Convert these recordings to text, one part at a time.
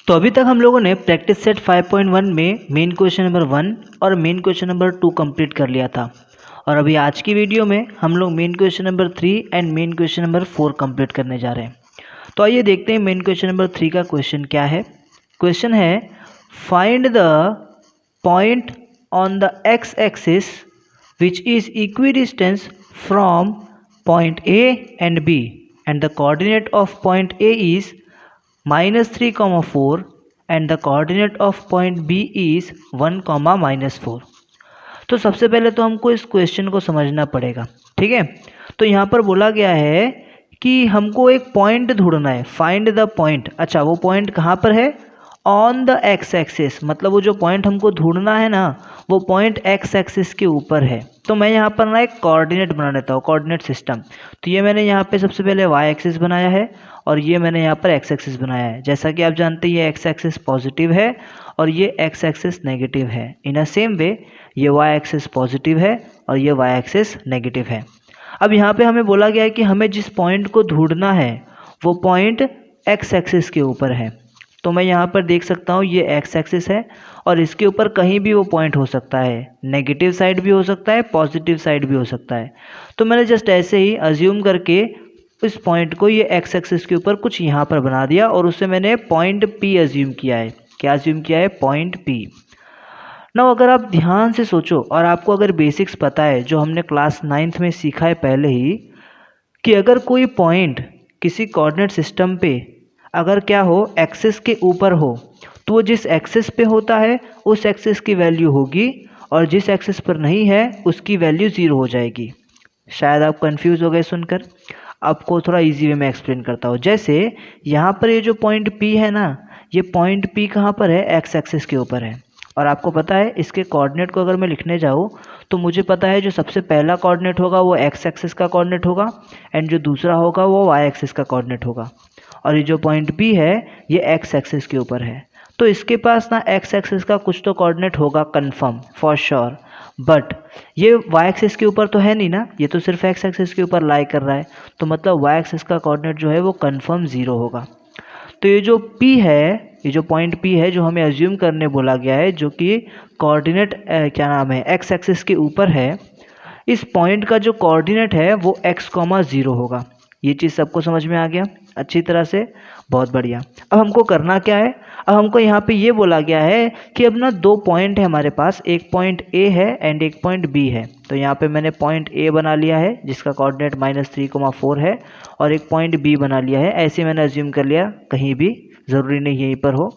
तो अभी तक हम लोगों ने प्रैक्टिस सेट 5.1 में मेन क्वेश्चन नंबर 1 और मेन क्वेश्चन नंबर 2 कंप्लीट कर लिया था। और अभी आज की वीडियो में हम लोग main question number 3 and main question number 4 complete करने जा रहे हैं। तो आइए देखते हैं मेन क्वेश्चन नंबर 3 का क्वेश्चन क्या है। क्वेश्चन है, find the point on the x axis which is equidistance from point A and B and the coordinate of point A is -3, 4 and the coordinate of point B is 1, -4। तो सबसे पहले तो हमको इस question को समझना पड़ेगा, ठीक है। तो यहाँ पर बोला गया है कि हमको एक पॉइंट ढूंढना है, फाइंड द पॉइंट। अच्छा, वो पॉइंट कहाँ पर है? ऑन द एक्स एक्सिस, मतलब वो जो पॉइंट हमको ढूंढना है ना, वो पॉइंट एक्स एक्सिस के ऊपर है। तो मैं यहाँ पर ना एक कोऑर्डिनेट बना लेता हूँ, कोऑर्डिनेट सिस्टम। तो ये मैंने यहाँ पे सबसे पहले वाई एक्सिस बनाया है और ये मैंने यहाँ पर एक्स एक्सिस बनाया है। जैसा कि आप जानते हैं ये एक्स एक्सिस पॉजिटिव है और ये एक्स एक्सिस नेगेटिव है। इन अ सेम वे ये वाई एक्सिस पॉजिटिव है और ये वाई एक्सिस नेगेटिव है। अब यहाँ पे हमें बोला गया है कि हमें जिस पॉइंट को ढूंढना है वो पॉइंट एक्स एक्सिस के ऊपर है। तो मैं यहाँ पर देख सकता हूँ ये एक्स एक्सिस है और इसके ऊपर कहीं भी वो पॉइंट हो सकता है, नेगेटिव साइड भी हो सकता है, पॉजिटिव साइड भी हो सकता है। तो मैंने जस्ट ऐसे ही अज्यूम करके इस पॉइंट को ये एक्स एक्सिस के ऊपर कुछ यहाँ पर बना दिया और उससे मैंने पॉइंट पी अज्यूम किया है। क्या अज्यूम किया है? Point P. ना अगर आप ध्यान से सोचो और आपको अगर बेसिक्स पता है जो हमने क्लास 9th में सीखा है पहले ही, कि अगर कोई पॉइंट किसी कोऑर्डिनेट सिस्टम पे अगर क्या हो, एक्सिस के ऊपर हो, तो वो जिस एक्सिस पे होता है उस एक्सिस की वैल्यू होगी और जिस एक्सिस पर नहीं है उसकी वैल्यू 0 हो जाएगी। शायद आप कंफ्यूज हो गए सुनकर, आपको थोड़ा इजी वे में एक्सप्लेन करता हूँ। जैसे यहाँ पर ये जो पॉइंट P है ना, ये पॉइंट P कहाँ पर है? एक्स एक्सिस के ऊपर है। और आपको पता है इसके कोऑर्डिनेट को अगर मैं लिखने जाऊँ तो मुझे पता है जो सबसे पहला कोऑर्डिनेट होगा वो एक्स एक्सिस का कोऑर्डिनेट होगा एंड जो दूसरा होगा वो वाई एक्सिस का कोऑर्डिनेट होगा। और ये जो पॉइंट P है ये एक्स एक्सिस के ऊपर है। तो इसके पास ना एक्स एक्सिस का कुछ तो कोऑर्डिनेट होगा कंफर्म, फॉर श्योर। बट ये वाई एक्सिस के ऊपर तो है नहीं ना, ये तो सिर्फ एक्स एक्सिस के ऊपर लाई कर रहा है। तो मतलब वाई एक्सिस का कोऑर्डिनेट जो है वो कंफर्म 0 होगा। तो ये जो P है, ये जो पॉइंट P है जो हमें अज्यूम करने बोला गया है, जो कि कोऑर्डिनेट क्या नाम है, एक्स एक्सिस के ऊपर है, इस पॉइंट का जो कोऑर्डिनेट है वो x,0 होगा। ये चीज़ सबको समझ में आ गया अच्छी तरह से? बहुत बढ़िया। अब हमको करना क्या है? अब हमको यहाँ पे ये बोला गया है कि अब ना दो पॉइंट है हमारे पास, एक पॉइंट A है एंड एक पॉइंट B है। तो यहाँ पे मैंने पॉइंट A बना लिया है जिसका कोऑर्डिनेट -3,4 है और एक पॉइंट B बना लिया है। ऐसे मैंने अज्यूम कर लिया, कहीं भी ज़रूरी नहीं यहीं पर हो,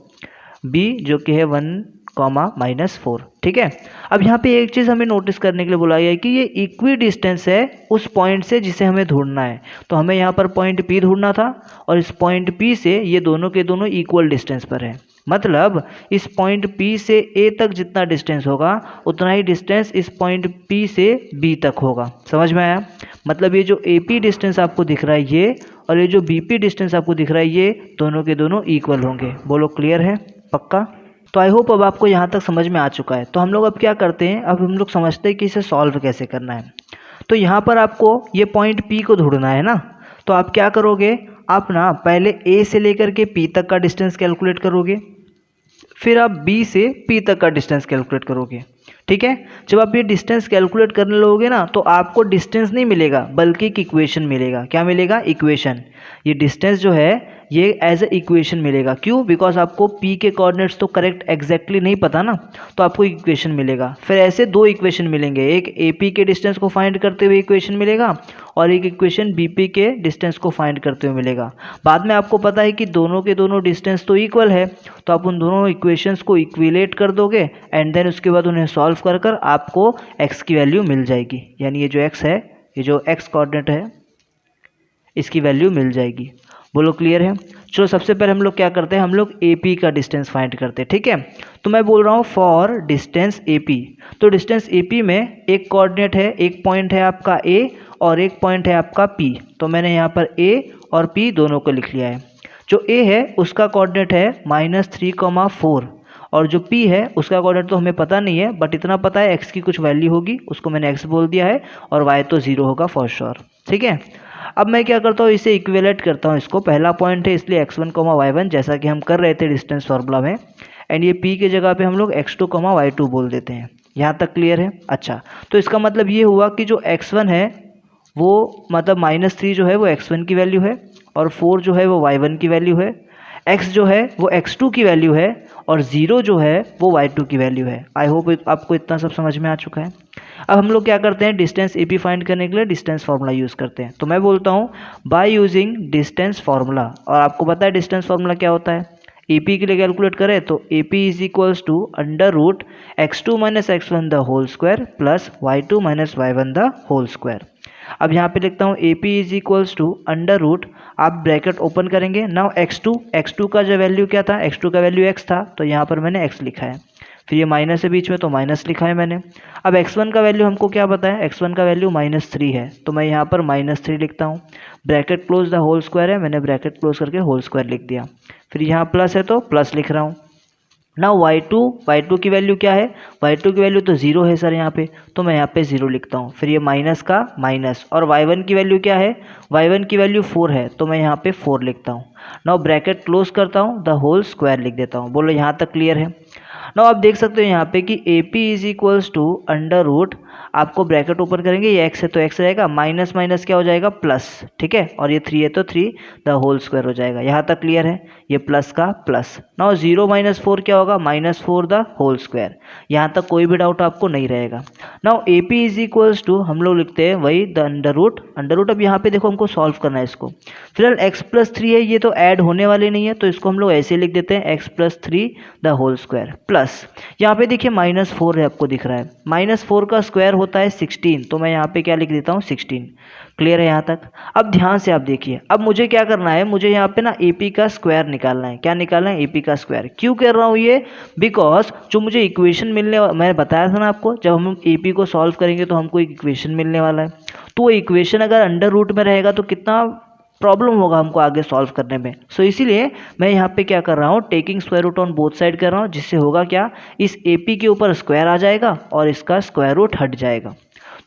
B जो कि है 1, -4, ठीक है। अब यहाँ पे एक चीज़ हमें नोटिस करने के लिए बोला गया है कि ये इक्वी डिस्टेंस है उस पॉइंट से जिसे हमें ढूंढना है। तो हमें यहाँ पर पॉइंट P ढूंढना था और इस पॉइंट P से ये दोनों के दोनों इक्वल डिस्टेंस पर है। मतलब इस पॉइंट P से A तक जितना डिस्टेंस होगा उतना ही डिस्टेंस इस पॉइंट P से B तक होगा। समझ में आया? मतलब ये जो AP डिस्टेंस आपको दिख रहा है ये, और ये जो BP डिस्टेंस आपको दिख रहा है ये, दोनों के दोनों इक्वल होंगे। बोलो क्लियर है? पक्का? तो आई होप अब आपको यहाँ तक समझ में आ चुका है। तो हम लोग अब क्या करते हैं, अब हम लोग समझते हैं कि इसे सॉल्व कैसे करना है। तो यहाँ पर आपको ये पॉइंट P को ढूंढना है ना, तो आप क्या करोगे, आप ना पहले A से लेकर के P तक का डिस्टेंस कैलकुलेट करोगे, फिर आप B से P तक का डिस्टेंस कैलकुलेट करोगे, ठीक है। जब आप ये डिस्टेंस कैलकुलेट करने लगोगे ना तो आपको डिस्टेंस नहीं मिलेगा बल्कि एक इक्वेशन मिलेगा। क्या मिलेगा? इक्वेशन। ये डिस्टेंस जो है ये एज ए इक्वेशन मिलेगा। क्यों? बिकॉज आपको P के कोऑर्डिनेट्स तो करेक्ट एग्जैक्टली नहीं पता ना, तो आपको इक्वेशन मिलेगा। फिर ऐसे दो इक्वेशन मिलेंगे, एक AP के डिस्टेंस को फाइंड करते हुए इक्वेशन मिलेगा और एक इक्वेशन BP के डिस्टेंस को फाइंड करते हुए मिलेगा। बाद में आपको पता है कि दोनों के दोनों डिस्टेंस तो इक्वल है, तो आप उन दोनों इक्वेशंस को इक्विलेट कर दोगे एंड देन उसके बाद उन्हें सॉल्व कर कर आपको x की वैल्यू मिल जाएगी। यानी ये जो x है, ये जो x कोऑर्डिनेट है, इसकी वैल्यू मिल जाएगी। बोलो क्लियर है? चलो सबसे पहले हम लोग क्या करते हैं, हम लोग AP का डिस्टेंस फाइंड करते हैं, ठीक है। तो मैं बोल रहा हूँ फॉर डिस्टेंस AP। तो डिस्टेंस AP में एक कोऑर्डिनेट है, एक पॉइंट है आपका A और एक पॉइंट है आपका P। तो मैंने यहाँ पर A और P दोनों को लिख लिया है। जो A है उसका कोऑर्डिनेट है -3,4 और जो P है उसका कोऑर्डिनेट तो हमें पता नहीं है, बट इतना पता है x की कुछ वैल्यू होगी, उसको मैंने x बोल दिया है, और y तो 0 होगा फॉर श्योर, ठीक है। अब मैं क्या करता हूँ, इसे इक्विवेलेंट करता हूँ इसको। पहला पॉइंट है इसलिए x1, y1 जैसा कि हम कर रहे थे डिस्टेंस फार्मूला में, एंड ये p के जगह पे हम लोग x2, y2 बोल देते हैं। यहाँ तक क्लियर है? अच्छा, तो इसका मतलब ये हुआ कि जो x1 है वो मतलब -3 जो है वो x1 की वैल्यू है, और 4 जो है वो y1 की वैल्यू है, x जो है वो x2 की वैल्यू है, और 0 जो है वो y2 की वैल्यू है। आई होप आपको इतना सब समझ में आ चुका है। अब हम लोग क्या करते हैं, डिस्टेंस AP फाइंड करने के लिए डिस्टेंस फार्मूला यूज़ करते हैं। तो मैं बोलता हूँ बाय यूजिंग डिस्टेंस फार्मूला, और आपको पता है डिस्टेंस फार्मूला क्या होता है। AP के लिए कैलकुलेट करें तो AP is equals to √x2 - x1 the whole square plus y2 - y1 the whole square. अब यहाँ पे लिखता हूँ AP इज इक्वल्स टू √ आप ब्रैकेट ओपन करेंगे, नाउ x2 का जो वैल्यू क्या था, x2 का वैल्यू x था, तो यहाँ पर मैंने x लिखा है, फिर ये माइनस है बीच में तो माइनस लिखा है मैंने। अब x1 का वैल्यू हमको क्या पता है, x1 का वैल्यू -3 है, तो मैं यहाँ पर -3 लिखता हूँ। Bracket close the whole square है, मैंने ब्रैकेट क्लोज करके होल स्क्वायर लिख दिया। फिर यहाँ प्लस है तो प्लस लिख रहा हूँ। ना y2 की वैल्यू क्या है, y2 की वैल्यू तो 0 है सर यहाँ पे, तो मैं यहाँ पे 0 लिखता हूँ। फिर ये माइनस का माइनस, और y1 की वैल्यू क्या है, y1 की वैल्यू 4 है, तो मैं यहाँ पे 4 लिखता हूँ। नाउ ब्रैकेट क्लोज करता हूँ, द होल स्क्वायर लिख देता हूँ। बोलो यहाँ तक क्लियर है? नाउ आप देख सकते हो यहाँ पे कि AP इज इक्वल्स टू √ आपको ब्रैकेट ओपन करेंगे, ये x है तो x रहेगा, माइनस माइनस क्या हो जाएगा, प्लस, ठीक है, और ये 3 है तो 3 द होल स्क्वायर हो जाएगा। यहाँ तक क्लियर है? ये प्लस का प्लस। नाउ 0 - 4 क्या होगा, -4 द होल स्क्वायर। यहाँ तक कोई भी डाउट आपको नहीं रहेगा। Now AP is equals to हम लोग लिखते हैं वही द √ अब यहाँ पे देखो हमको सॉल्व करना है इसको। फिलहाल x + 3 है, ये तो ऐड होने वाले नहीं है, तो इसको हम लोग ऐसे लिख देते हैं x + 3 the whole square plus, यहाँ पे देखिए -4 है, आपको दिख रहा है, -4 का स्क्वायर होता है 16, तो मैं यहाँ पे क्या लिख देता हूँ 16। क्लियर है यहाँ तक? अब ध्यान से आप देखिए, अब मुझे क्या करना है, मुझे यहाँ पे ना AP का स्क्वायर निकालना है। क्या निकालना है? AP का स्क्वायर। क्यों कर रहा हूँ ये? बिकॉज जो मुझे इक्वेशन मैंने बताया था ना आपको, जब हम AP को सॉल्व करेंगे तो हमको एक इक्वेशन मिलने वाला है, तो वो इक्वेशन अगर √ में रहेगा तो कितना प्रॉब्लम होगा हमको आगे सॉल्व करने में। सो इसीलिए मैं यहाँ पे क्या कर रहा हूँ, taking square root on both side कर रहा हूँ, जिससे होगा क्या, इस AP के ऊपर स्क्वायर आ जाएगा और इसका स्क्वायर रूट हट जाएगा।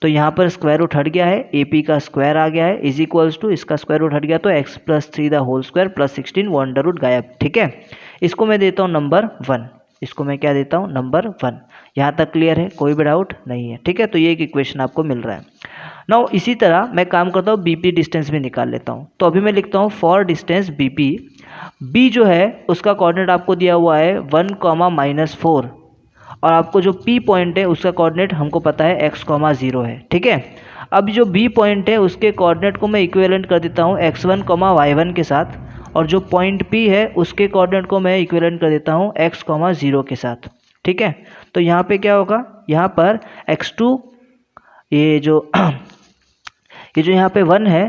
तो यहाँ पर स्क्वायर रूट हट गया है, AP का स्क्वायर आ गया है, इज इक्वल्स टू इसका स्क्वायर रूट हट गया, तो x + 3 the whole square plus 16 वो √ गायब। ठीक है, इसको मैं देता हूँ नंबर 1, इसको मैं क्या देता हूँ, नंबर 1। यहाँ तक क्लियर है? कोई भी डाउट नहीं है? ठीक है, तो ये एक इक्वेशन आपको मिल रहा है। नाउ इसी तरह मैं काम करता हूँ, BP डिस्टेंस भी निकाल लेता हूँ। तो अभी मैं लिखता हूँ फॉर डिस्टेंस BP, B जो है उसका कोऑर्डिनेट आपको दिया हुआ है 1, -4, और आपको जो P पॉइंट है उसका कोऑर्डिनेट हमको पता है x, 0 है। ठीक है, अब जो B पॉइंट है उसके कोऑर्डिनेट को मैं इक्विवेलेंट कर देता हूँ x1, y1 के साथ, और जो पॉइंट P है उसके कोऑर्डिनेट को मैं इक्विवेलेंट कर देता हूँ x, 0 के साथ। ठीक है, तो यहाँ पे क्या होगा, यहाँ पर x2 ये जो यहाँ पे 1 है,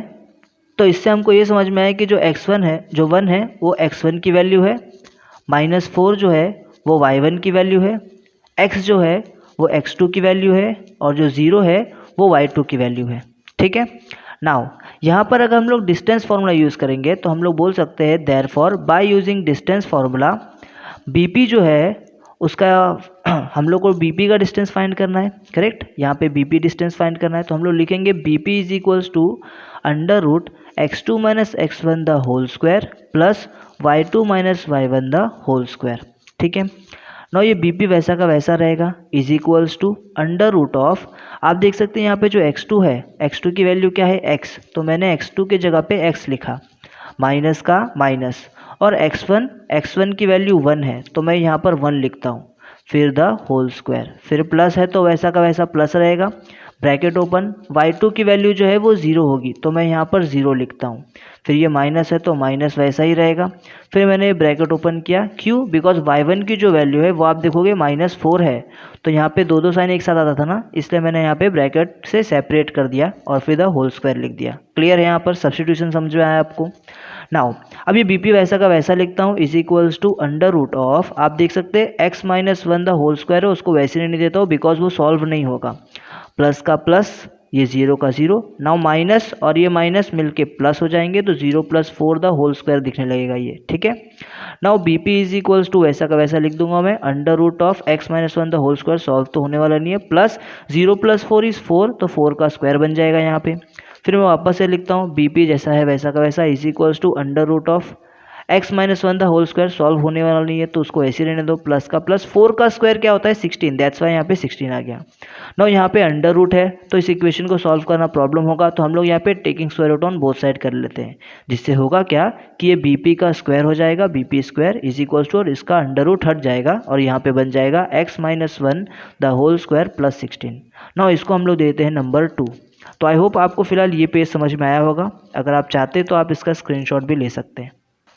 तो इससे हमको ये समझ में आया कि जो x1 है, जो 1 है वो x1 की वैल्यू है, -4 जो है वो y1 की वैल्यू है, x जो है वो x2 की वैल्यू है, और जो 0 है वो y2 की वैल्यू है। ठीक है, नाउ यहाँ पर अगर हम लोग डिस्टेंस फार्मूला यूज़ करेंगे तो हम लोग बोल सकते हैं therefore by using distance formula BP जो है उसका हम लोग को BP का डिस्टेंस फाइंड करना है, करेक्ट। यहाँ पे BP डिस्टेंस फाइंड करना है, तो हम लोग लिखेंगे BP is equals to √x2 - x1 the whole square plus y2 - y1 the whole square. ठीक है, नाउ ये BP वैसा का वैसा रहेगा, इज इक्वल्स टू √ आप देख सकते हैं यहाँ पे जो x2 है, x2 की वैल्यू क्या है, x, तो मैंने x2 के जगह पे x लिखा, माइनस का माइनस, और x1 की वैल्यू 1 है, तो मैं यहाँ पर 1 लिखता हूँ, फिर द होल स्क्वायर, फिर प्लस है तो वैसा का वैसा प्लस रहेगा, ब्रैकेट ओपन, y2 की वैल्यू जो है वो 0 होगी, तो मैं यहाँ पर 0 लिखता हूँ, फिर ये माइनस है तो माइनस वैसा ही रहेगा, फिर मैंने ब्रैकेट ओपन किया, क्यों, बिकॉज y1 की जो वैल्यू है वो आप देखोगे -4 है, तो यहाँ पे दो साइन एक साथ आता था ना, इसलिए मैंने यहाँ पे ब्रैकेट से सेपरेट कर दिया और फिर द होल स्क्वायर लिख दिया। क्लियर है? यहाँ पर सब्स्टिट्यूशन समझ में आया आपको? नाउ अब ये BP वैसा का वैसा लिखता हूँ, इज इक्वल्स टू √ आप देख सकते हैं x - 1 द होल स्क्वायर है, उसको वैसे नहीं देता हूँ बिकॉज वो सॉल्व नहीं होगा, प्लस का प्लस, ये 0 का 0, नाउ माइनस और ये माइनस मिलके प्लस हो जाएंगे, तो 0 + 4 द होल स्क्वायर दिखने लगेगा ये। ठीक है, now BP is equals to वैसा का वैसा लिख दूंगा मैं, √x - 1 the whole square, solve तो होने वाला नहीं है, प्लस 0 + 4 = 4, तो 4 का स्क्वायर बन जाएगा यहाँ पे, फिर मैं वापस से लिखता हूँ बी पी जैसा है वैसा का वैसा is equals to under root of x minus one the whole square, solve होने वाला नहीं है तो उसको ऐसे रहने दो, प्लस का प्लस 4 का स्क्वायर क्या होता है 16, दैट्स वाई यहाँ पे 16 आ गया। नाउ यहाँ पे अंडर रूट है तो इस इक्वेशन को सॉल्व करना प्रॉब्लम होगा, तो हम लोग यहाँ पे taking square root on both side कर लेते हैं, जिससे होगा क्या कि ये बीपी का स्क्वायर हो जाएगा, BP square is equal to और इसका अंडर रूट हट जाएगा और यहाँ पे बन जाएगा x minus one the whole square plus 16। Now इसको हम लोग देते हैं नंबर 2। तो आई होप आपको फिलहाल ये पेज समझ में आया होगा, अगर आप चाहते तो आप इसका स्क्रीनशॉट भी ले सकते हैं।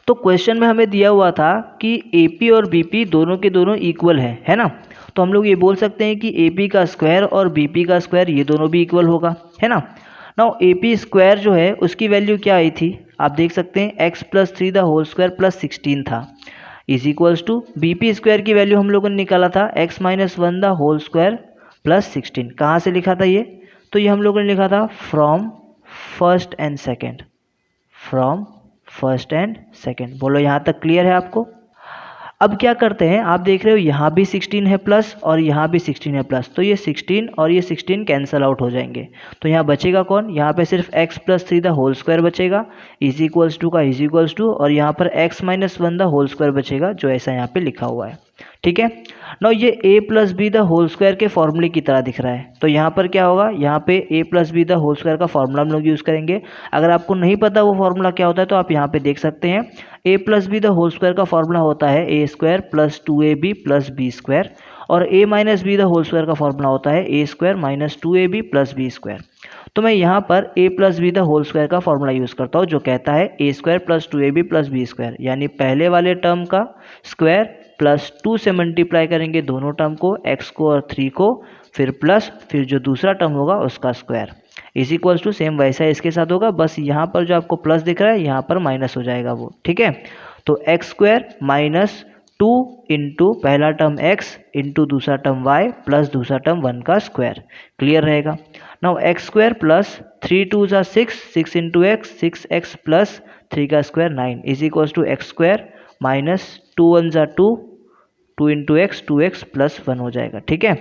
तो क्वेश्चन में हमें दिया हुआ था कि AP और BP दोनों के दोनों इक्वल है ना, तो हम लोग ये बोल सकते हैं कि AP का स्क्वायर और BP का स्क्वायर ये दोनों भी इक्वल होगा, है ना। नाउ AP स्क्वायर जो है उसकी वैल्यू क्या आई थी, आप देख सकते हैं x plus 3 the whole square plus 16 था, is equals to BP square की वैल्यू हम लोगों ने निकाला था x minus one the whole square plus 16। कहाँ से लिखा था ये, तो ये हम लोगों ने लिखा था from first and second, from first and second. बोलो यहाँ तक क्लियर है आपको। अब क्या करते हैं, आप देख रहे हो यहाँ भी 16 है प्लस और यहाँ भी 16 है प्लस, तो ये 16 और ये 16 कैंसल आउट हो जाएंगे, तो यहाँ बचेगा कौन, यहाँ पे सिर्फ x plus 3 the whole square बचेगा इज इक्वल्स टू का इज इक्वल्स टू, और यहाँ पर x minus one the whole square बचेगा जो ऐसा यहाँ पे लिखा हुआ है, ठीक है। नाउ ये a plus B the whole square के फॉर्मूले की तरह दिख रहा है, तो यहाँ पर क्या होगा, यहाँ पे a plus B the whole square का फॉर्मूला हम लोग यूज़ करेंगे। अगर आपको नहीं पता वो फॉर्मूला क्या होता है तो आप यहाँ पे देख सकते हैं, a plus B the whole square का फॉर्मूला होता है a square plus 2ab plus b square, और a minus b the whole square का फॉर्मूला होता है a square minus 2ab plus b square. तो मैं यहाँ पर a plus B the whole square का फॉर्मूला यूज़ करता हूँ जो कहता है a square plus 2ab plus b square, यानी पहले वाले टर्म का स्क्वायर प्लस 2 से मल्टीप्लाई करेंगे दोनों टर्म को, x को और 3 को, फिर प्लस फिर जो दूसरा टर्म होगा उसका square is equals to same वैसा इसके साथ होगा, बस यहाँ पर जो आपको प्लस दिख रहा है यहाँ पर माइनस हो जाएगा वो, ठीक है। तो एक्स स्क्वायर माइनस 2 इंटू पहला टर्म x इंटू दूसरा टर्म y प्लस दूसरा टर्म 1 का स्क्वायर, क्लियर रहेगा। नाउ एक्स स्क्वायर प्लस 3 2 ज़ा 6, 6 इंटू एक्स 6x प्लस 3 का square 9 is equals to x square minus 2 1 ज़ा 2, 2 इंटू एक्स 2x प्लस 1 हो जाएगा, ठीक है।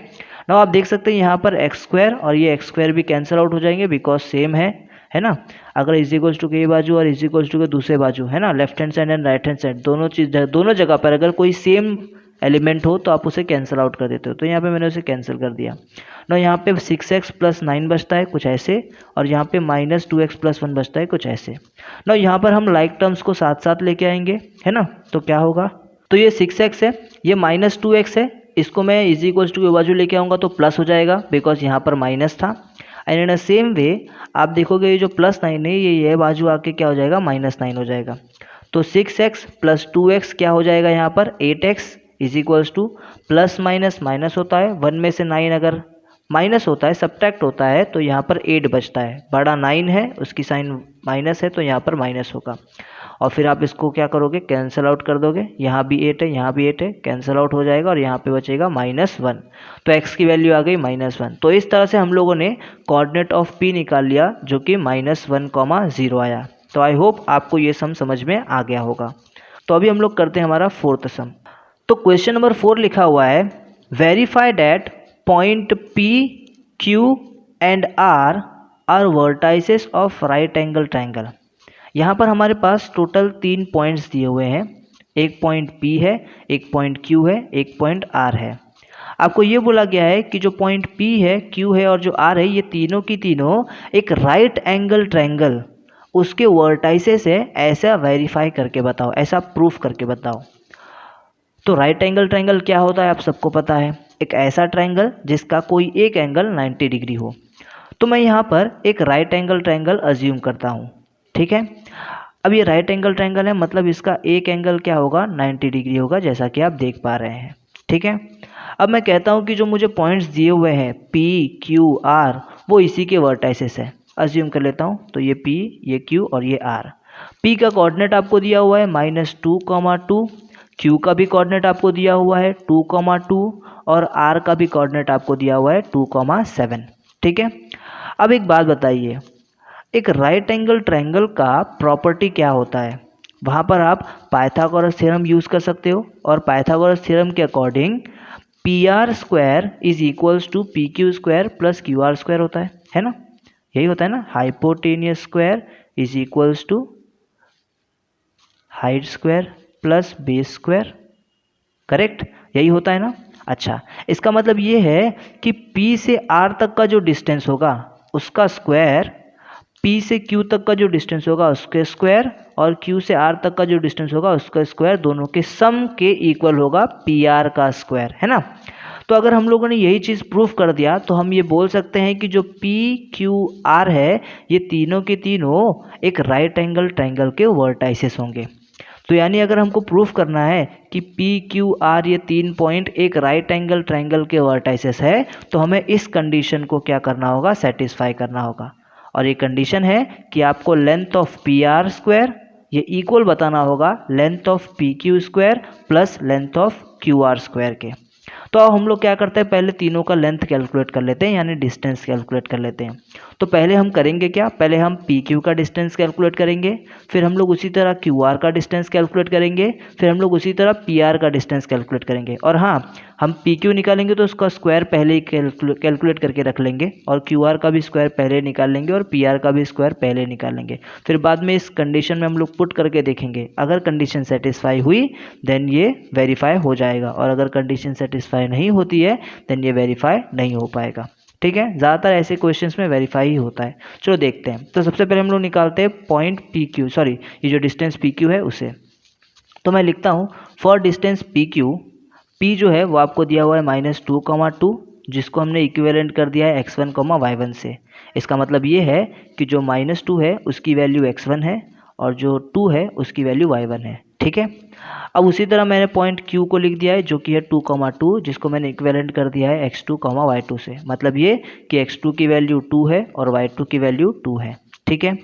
नाउ आप देख सकते हैं यहाँ पर एक्स स्क्वायर और ये एक्स स्क्वायर भी कैंसिल आउट हो जाएंगे बिकॉज सेम है ना। अगर इज इक्वल्स टू के बाजू और इज इक्वल्स टू के दूसरे बाजू, है ना, left hand side and right hand side दोनों जगह पर अगर कोई सेम एलिमेंट हो तो आप उसे कैंसिल आउट कर देते हो, तो यहाँ पे मैंने उसे कैंसिल कर दिया। ना यहाँ पे 6x प्लस 9 बचता है कुछ ऐसे, और यहाँ पे माइनस 2x प्लस 1 बचता है कुछ ऐसे। ना यहाँ पर हम लाइक टर्म्स को साथ साथ लेके आएंगे, है ना, तो क्या होगा, तो ये 6x है, ये माइनस 2x है, इसको मैं इज इक्वल्स टू के बाजू लेके आऊँगा तो प्लस हो जाएगा बिकॉज यहाँ पर माइनस था। And in the same way आप देखोगे ये जो प्लस 9 है ये बाजू आके क्या हो जाएगा, माइनस 9 हो जाएगा। तो 6x प्लस 2x क्या हो जाएगा यहाँ पर 8x is equals to, plus minus minus होता है, 1 में से 9 अगर माइनस होता है सब्ट्रैक्ट होता है तो यहाँ पर 8 बचता है, बड़ा 9 है उसकी साइन माइनस है तो यहाँ पर माइनस होगा, और फिर आप इसको क्या करोगे, कैंसिल आउट कर दोगे, यहाँ भी 8 है यहाँ भी 8 है, कैंसिल आउट हो जाएगा और यहाँ पे बचेगा -1, तो x की वैल्यू आ गई -1। तो इस तरह से हम लोगों ने कोऑर्डिनेट ऑफ p निकाल लिया जो कि -1, 0 आया। तो आई होप आपको ये सम समझ में आ गया होगा। तो अभी हम लोग करते हैं हमारा 4th सम। तो क्वेश्चन नंबर 4 लिखा हुआ है, verify that point P, Q and R are vertices of right angle triangle. यहाँ पर हमारे पास टोटल 3 पॉइंट्स दिए हुए हैं, एक पॉइंट P है, एक पॉइंट Q है, एक पॉइंट R है। आपको ये बोला गया है कि जो पॉइंट P है, Q है और जो R है ये तीनों की तीनों एक राइट एंगल ट्राइंगल उसके वर्टाइसेस है, ऐसा वेरीफाई करके बताओ, ऐसा प्रूफ करके बताओ। तो राइट एंगल ट्राइंगल क्या होता है आप सबको पता है, एक ऐसा ट्राइंगल जिसका कोई एक एंगल 90 डिग्री हो। तो मैं यहाँ पर एक राइट एंगल ट्राइंगल अज्यूम करता हूँ, ठीक है। अब ये राइट एंगल ट्राइंगल है मतलब इसका एक एंगल क्या होगा, 90 डिग्री होगा, जैसा कि आप देख पा रहे हैं, ठीक है। अब मैं कहता हूँ कि जो मुझे पॉइंट्स दिए हुए हैं P, Q, R वो इसी के वर्टाइसेस है, अज्यूम कर लेता हूँ। तो ये P, ये Q और ये R। P का कोऑर्डिनेट आपको दिया हुआ है -2, 2, Q का भी कोऑर्डिनेट आपको दिया हुआ है 2, 2 और R का भी कोऑर्डिनेट आपको दिया हुआ है 2, 7, ठीक है। अब एक बात बताइए, एक राइट एंगल ट्रायंगल का प्रॉपर्टी क्या होता है, वहाँ पर आप पाइथागोरस थ्योरम यूज़ कर सकते हो, और पाइथागोरस थ्योरम के according PR² is equals to PQ² plus QR² होता है ना। यही होता है ना, hypotenuse square is equals to height square plus base square, correct, यही होता है ना। अच्छा, इसका मतलब ये है कि P से R तक का जो डिस्टेंस होगा उसका स्क्वायर, P से Q तक का जो डिस्टेंस होगा उसके स्क्वायर, और Q से R तक का जो डिस्टेंस होगा उसका स्क्वायर, दोनों के सम के इक्वल होगा PR का स्क्वायर, है ना। तो अगर हम लोगों ने यही चीज़ प्रूफ कर दिया तो हम ये बोल सकते हैं कि जो PQR है ये तीनों के तीनों एक राइट एंगल ट्रायंगल के वर्टाइसेस होंगे। तो यानी अगर हमको प्रूफ करना है कि PQR ये 3 पॉइंट एक राइट एंगल ट्रायंगल के वर्टाइसेस है, तो हमें इस कंडीशन को क्या करना होगा, सेटिस्फाई करना होगा। और ये कंडीशन है कि आपको लेंथ ऑफ PR स्क्वायर ये इक्वल बताना होगा length of PQ square plus length of QR square के। तो अब हम लोग क्या करते हैं, पहले तीनों का लेंथ कैलकुलेट कर लेते हैं, यानी डिस्टेंस कैलकुलेट कर लेते हैं। तो पहले हम करेंगे क्या, पहले हम PQ का डिस्टेंस कैलकुलेट करेंगे, फिर हम लोग उसी तरह QR का डिस्टेंस कैलकुलेट करेंगे, फिर हम लोग उसी तरह PR का डिस्टेंस कैलकुलेट करेंगे। और हाँ, हम PQ निकालेंगे तो उसका स्क्वायर पहले ही कैलकुलेट करके रख लेंगे, और QR का भी स्क्वायर पहले निकाल लेंगे, और PR का भी स्क्वायर पहले निकाल लेंगे। फिर बाद में इस कंडीशन में हम लोग पुट करके देखेंगे, अगर कंडीशन सेटिस्फाई हुई देन ये वेरीफाई हो जाएगा, और अगर कंडीशन सेटिस्फाई नहीं होती है देन ये वेरीफाई नहीं हो पाएगा। ठीक है, ज़्यादातर ऐसे क्वेश्चंस में वेरीफाई ही होता है। चलो देखते हैं। तो सबसे पहले हम लोग निकालते हैं पॉइंट PQ, सॉरी ये जो डिस्टेंस PQ है उसे। तो मैं लिखता हूँ फॉर डिस्टेंस PQ, P जो है वो आपको दिया हुआ है -2,2, जिसको हमने इक्विवेलेंट कर दिया है x1, y1 से। इसका मतलब ये है कि जो -2 है उसकी वैल्यू x1 है, और जो 2 है उसकी वैल्यू y1 है। ठीक है, अब उसी तरह मैंने पॉइंट Q को लिख दिया है जो कि है 2,2, जिसको मैंने इक्विवेलेंट कर दिया है x2, y2 से। मतलब ये कि x2 की वैल्यू 2 है और y2 की वैल्यू 2 है। ठीक है,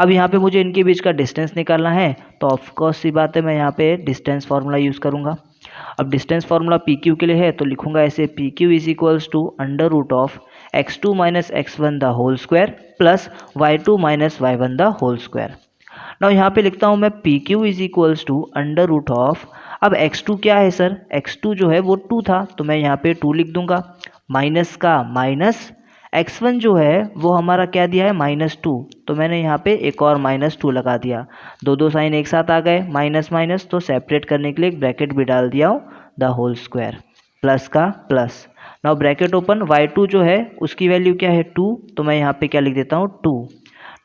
अब यहाँ पे मुझे इनके बीच का डिस्टेंस निकालना है, तो ऑफकोर्स सी बात है मैं यहाँ पे डिस्टेंस फार्मूला यूज़ करूँगा। अब डिस्टेंस फार्मूला PQ के लिए है तो लिखूंगा ऐसे, PQ is equals to under root of x2 minus x1 the whole square plus y2 minus y1 the whole square. Now यहाँ पे लिखता हूँ मैं PQ is equals to under root of, अब x2 क्या है सर, x2 जो है वो 2 था तो मैं यहाँ पे 2 लिख दूंगा, माइनस का माइनस, x1 जो है वो हमारा क्या दिया है -2, तो मैंने यहाँ पे एक और -2 लगा दिया। दो साइन एक साथ आ गए, माइनस माइनस, तो सेपरेट करने के लिए एक ब्रैकेट भी डाल दिया हूँ, द होल स्क्वायर, प्लस का plus. Now bracket open, y2 जो है उसकी वैल्यू क्या है 2, तो मैं यहाँ पे क्या लिख देता हूँ 2।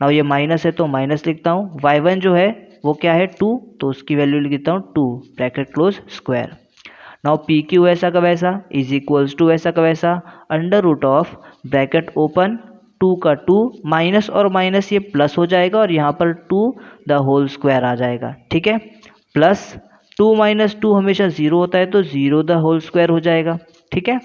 नाउ ये माइनस है तो माइनस लिखता हूँ, y1 जो है वो क्या है 2, तो उसकी वैल्यू लिख देता हूँ 2, bracket close square. Now PQ ऐसा का वैसा इज इक्वल्स टू ऐसा का वैसा under root of bracket open 2 का 2, माइनस और माइनस ये प्लस हो जाएगा, और यहाँ पर 2 द होल स्क्वायर आ जाएगा। ठीक है, प्लस 2 माइनस 2 हमेशा 0 होता है तो 0 द होल स्क्वायर हो जाएगा। ठीक है,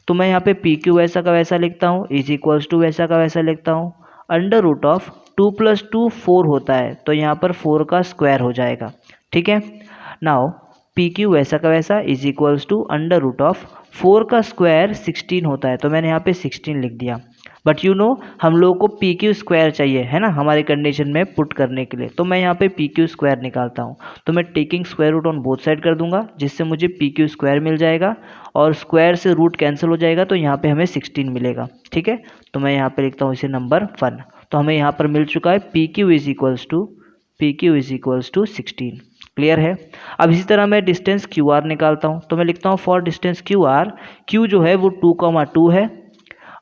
तो मैं यहाँ पे PQ वैसा का वैसा लिखता हूँ इज इक्वल्स टू वैसा का वैसा लिखता हूँ, अंडर रूट ऑफ 2 + 2 4 होता है तो यहाँ पर 4 का स्क्वायर हो जाएगा। ठीक है, नाउ PQ वैसा का वैसा is equals to under root of 4 का स्क्वायर 16 होता है, तो मैंने यहाँ पे 16 लिख दिया। बट यू नो हम लोगों को PQ स्क्वायर चाहिए है ना हमारे कंडीशन में पुट करने के लिए, तो मैं यहाँ पे PQ स्क्वायर निकालता हूँ। तो मैं taking square root on both side कर दूंगा, जिससे मुझे PQ स्क्वायर मिल जाएगा, और स्क्वायर से रूट कैंसिल हो जाएगा तो यहाँ पे हमें 16 मिलेगा। ठीक है, तो मैं यहाँ पे लिखता हूँ इसे नंबर 1। तो हमें यहाँ पर मिल चुका है PQ is equals to 16। Clear है। अब इसी तरह मैं डिस्टेंस QR निकालता हूँ, तो मैं लिखता हूँ फॉर डिस्टेंस QR, Q जो है वो 2,2 है,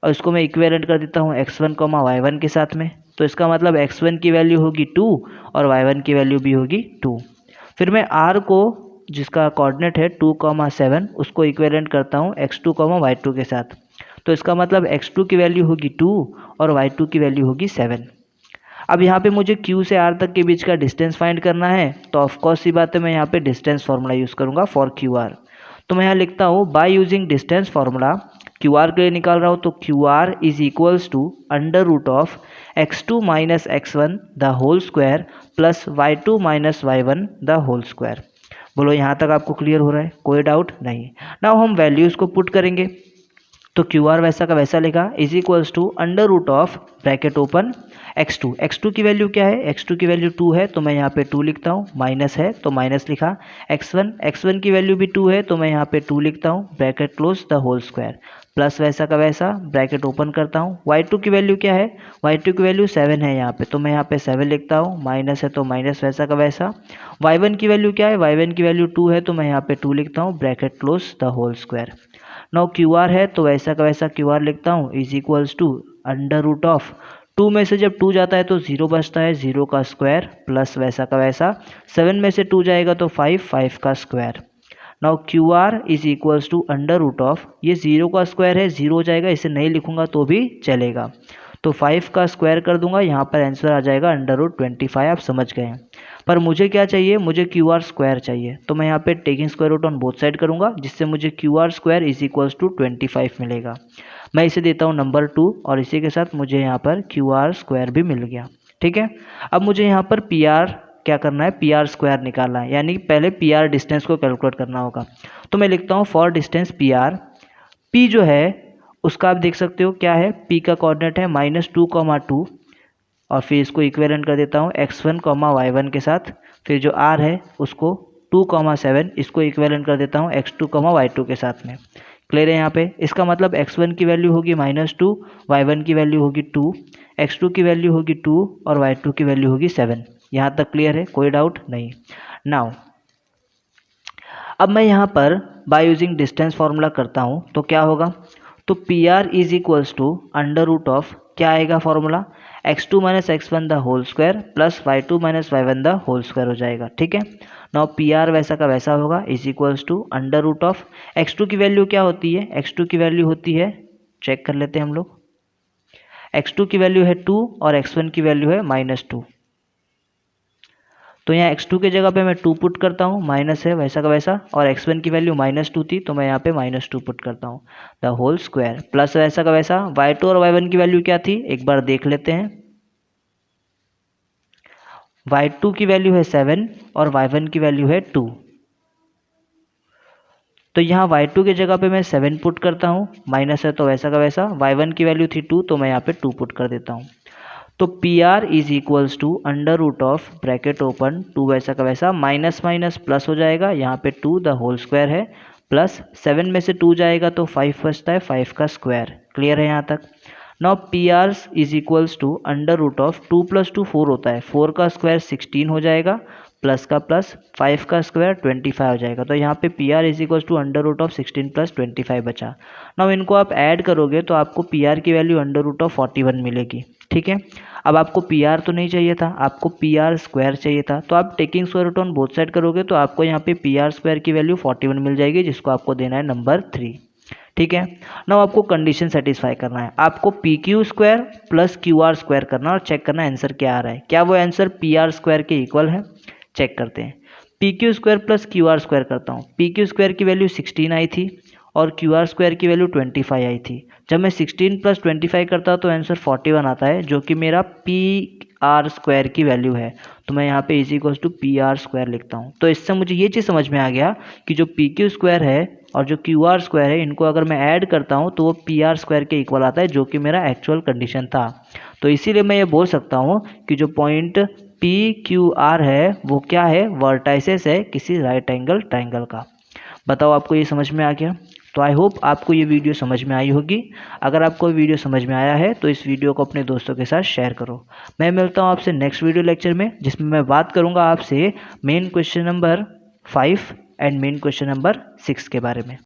और इसको मैं इक्विवेलेंट कर देता हूँ x1, y1 के साथ में। तो इसका मतलब x1 की वैल्यू होगी 2 और y1 की वैल्यू भी होगी 2। फिर मैं R को जिसका कोऑर्डिनेट है 2,7 उसको इक्विवेलेंट करता हूँ x2, y2 के साथ। तो इसका मतलब x2 की वैल्यू होगी 2 और y2 की वैल्यू होगी 7। अब यहाँ पे मुझे Q से R तक के बीच का डिस्टेंस फाइंड करना है, तो ऑफकोर्स सी बात है मैं यहाँ पे डिस्टेंस फार्मूला यूज़ करूँगा फॉर QR। तो मैं यहाँ लिखता हूँ by using distance formula, QR के लिए निकाल रहा हूँ तो QR is equals to under root of x2 minus x1 the whole square plus y2 minus y1 the whole square. बोलो यहाँ तक आपको क्लियर हो रहा है, कोई डाउट नहीं। नाउ हम वैल्यूज़ को पुट करेंगे, तो QR वैसा का वैसा लिखा is equals to under root of bracket open x2 की वैल्यू क्या है, x2 की वैल्यू 2 है तो मैं यहाँ पे 2 लिखता हूँ, माइनस है तो माइनस लिखा, x1 की वैल्यू भी 2 है तो मैं यहाँ पे 2 लिखता हूँ, bracket close the whole square, plus वैसा का वैसा, ब्रैकेट ओपन करता हूँ। y2 की वैल्यू क्या है, y2 की वैल्यू 7 है यहाँ पे, तो मैं यहाँ पे 7 लिखता हूँ। माइनस है तो माइनस वैसा का वैसा। y1 की वैल्यू क्या है, y1 की वैल्यू 2 है, तो मैं यहाँ पे 2 लिखता हूँ, bracket close the whole square. Now QR है तो वैसा का वैसा QR लिखता हूँ, is equals to under root of 2 में से जब 2 जाता है तो 0 बचता है, 0 का स्क्वायर प्लस वैसा का वैसा, 7 में से 2 जाएगा तो 5, 5 का square. Now QR is equals to under root of, ये 0 का स्क्वायर है, 0 हो जाएगा, इसे नहीं लिखूंगा तो भी चलेगा, तो 5 का स्क्वायर कर दूंगा, यहाँ पर आंसर आ जाएगा अंडर रूट 25। आप समझ गए हैं। पर मुझे क्या चाहिए, मुझे QR स्क्वायर चाहिए, तो मैं यहाँ पे taking square root on both side करूँगा, जिससे मुझे QR square is equals to 25 मिलेगा। मैं इसे देता हूँ नंबर 2 और इसी के साथ मुझे यहाँ पर QR स्क्वायर भी मिल गया। ठीक है, अब मुझे यहाँ पर PR क्या करना है, PR स्क्वायर निकालना है, यानी पहले PR डिस्टेंस को कैलकुलेट करना होगा। तो मैं लिखता हूँ फॉर डिस्टेंस PR, P जो है उसका आप देख सकते हो क्या है, P का कोऑर्डिनेट है -2, और फिर इसको इक्विवेलेंट कर देता हूँ x1, y1 के साथ। फिर जो R है उसको 2, 7 इसको इक्विवेलेंट कर देता हूँ x2, y2 के साथ में। क्लियर है यहाँ पे, इसका मतलब x1 की वैल्यू होगी -2, y1 की वैल्यू होगी 2, x2 की वैल्यू होगी 2 और y2 की वैल्यू होगी 7। यहाँ तक क्लियर है, कोई डाउट नहीं। नाउ अब मैं यहाँ पर बाय यूजिंग डिस्टेंस फार्मूला करता हूँ तो क्या होगा, तो PR is equals to under root of, क्या आएगा formula, x2 minus x1 the whole square plus y2 minus y1 the whole square हो जाएगा। ठीक है, नाउ PR वैसा का वैसा होगा, is equals to under root of, x2 की वैल्यू क्या होती है, x2 की वैल्यू होती है, चेक कर लेते हैं हम लोग, x2 की वैल्यू है 2 और x1 की वैल्यू है -2। तो यहाँ x2 के जगह पे मैं 2 पुट करता हूँ, माइनस है वैसा का वैसा, और x1 की वैल्यू -2 थी तो मैं यहाँ पे -2 पुट करता हूँ, द होल स्क्वायर प्लस वैसा का वैसा। y2 और y1 की वैल्यू क्या थी, एक बार देख लेते हैं। y2 की वैल्यू है 7 और y1 की वैल्यू है 2, तो यहाँ y2 के जगह पे मैं 7 पुट करता हूँ, माइनस है तो वैसा का वैसा। y1 की वैल्यू थी 2 तो मैं यहाँ पे 2 पुट कर देता हूँ। तो PR is equals to under root of, bracket open, 2 वैसा का वैसा, माइनस माइनस प्लस हो जाएगा, यहाँ पे 2 द होल स्क्वायर है, प्लस 7 में से 2 जाएगा तो 5 बचता है, 5 का स्क्वायर। क्लियर है यहाँ तक। Now PR is equals to under root of 2 + 2 4 होता है, 4 का स्क्वायर 16 हो जाएगा, प्लस का प्लस, 5 का स्क्वायर 25 हो जाएगा। तो यहाँ पे PR is equals to under root of 16 + 25 बचा। नाउ इनको आप ऐड करोगे तो आपको PR की वैल्यू अंडर रूट ऑफ 41 मिलेगी। ठीक है, अब आपको PR तो नहीं चाहिए था, आपको PR स्क्वायर चाहिए था, तो आप taking square root on both side करोगे तो आपको यहाँ पे PR स्क्वायर की वैल्यू 41 मिल जाएगी, जिसको आपको देना है नंबर 3। ठीक है, नाउ आपको कंडीशन सेटिस्फाई करना है, आपको PQ square plus QR square करना और चेक करना आंसर क्या आ रहा है, क्या वो आंसर PR स्क्वायर के इक्वल है। चेक करते हैं, PQ square plus QR square करता हूँ। PQ स्क्वायर की वैल्यू 16 आई थी और QR स्क्वायर की वैल्यू 25 आई थी। जब मैं 16 + 25 करता हूँ तो आंसर 41 आता है, जो कि मेरा PR स्क्वायर की वैल्यू है। तो मैं यहाँ पे is equals to PR square लिखता हूँ। तो इससे मुझे ये चीज़ समझ में आ गया कि जो PQ स्क्वायर है और जो QR स्क्वायर है, इनको अगर मैं ऐड करता हूँ तो वो PR स्क्वायर के इक्वल आता है, जो कि मेरा एक्चुअल कंडीशन था। तो इसीलिए मैं ये बोल सकता हूँ कि जो पॉइंट PQR है वो क्या है, वर्टाइसेस है किसी राइट एंगल ट्राइंगल का। बताओ आपको ये समझ में आ गया। तो आई होप आपको ये वीडियो समझ में आई होगी। अगर आपको वीडियो समझ में आया है तो इस वीडियो को अपने दोस्तों के साथ शेयर करो। मैं मिलता हूँ आपसे नेक्स्ट वीडियो लेक्चर में, जिसमें मैं बात करूँगा आपसे main question number 5 and main question number 6 के बारे में।